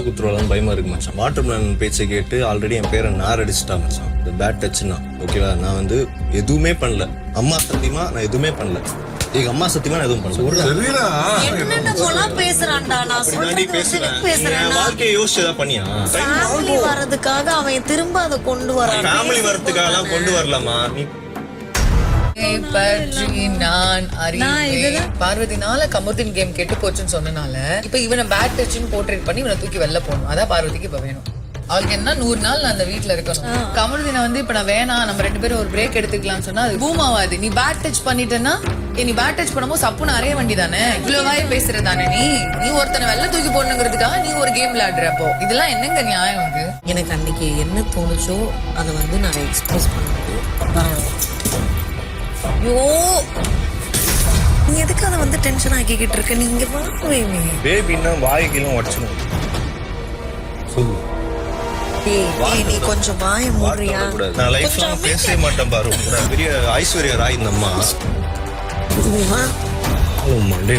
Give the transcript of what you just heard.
குத்துருவாங்க பயமா இருக்கு மச்சான். வாட்டர் மேன் பேச்சை கேட்டு ஆல்ரெடி என் பேரை நார் அடிச்சுட்டா மச்சான். இந்த பேட் டச்னா ஓகேவா, நான் வந்து எதுவுமே பண்ணல. அம்மா சத்தியமா நான் எதுவுமே பண்ணல. எங்க அம்மா சத்தியமா நான் எதுவும் பண்ணல. வாழ்க்கையை யோசிச்சு ஏதாவது பண்ணியா? வரதுக்காக அவன் திரும்ப அதை கொண்டு வரான். ஃபேமிலி வரதுக்காக கொண்டு வரலாமா? நீ பற்றி நான் அறிவேன். பார்வதினால கமுதின் கேம் கெட்டு போச்சுன்னு சொன்னனால இப்ப இவனை பேட் டச்னு போர்ட்ரேட் பண்ணி இவனை தூக்கி வெளில போகணும். அதான் பார்வதிக்கு இப்ப வேணும். அவளுக்கு என்ன 100 நாள் நான் அந்த வீட்டுல இருக்கணும். கமருதீனை வந்து இப்ப நான் வேணாம், நம்ம 2 பேரும் ஒரு பிரேக் எடுத்துக்கலாம்னு சொன்னா அது பூம் ஆகாது. நீ பேட் டச் பண்ணிட்டேன்னா நீ பேட் டச் பண்ணும்போது சப்புன்னு அறைய வண்டி தானே, இவ்வளவு வாய் பேசுறதானே. நீ ஒருத்தனை வெளில தூக்கி போடணுங்கிறதுக்காக நீ ஒரு கேம் விளையாடுற. அப்போ இதெல்லாம் என்னங்க நியாயம்? அது எனக்கு அன்னைக்கு என்ன தோணுச்சோ அதை வந்து நான் எக்ஸ்பிரஸ் பண்ணிட்டு ஐயோ நீ எதுக்கு அதை வந்து டென்ஷன் ஆக்கிக்கிட்டு இருக்க? நீங்க வாங்குவீங்க பேபின்னா வாய்க்கெல்லாம் உடச்சணும். சொல்லு. நீ கொஞ்சம் வாய மூடுறியா? நான் லைஃப்ல பேசவே மாட்டேன் பாரு. பெரிய ஐஸ்வர்யா ராய் இந்த அம்மா மண்டே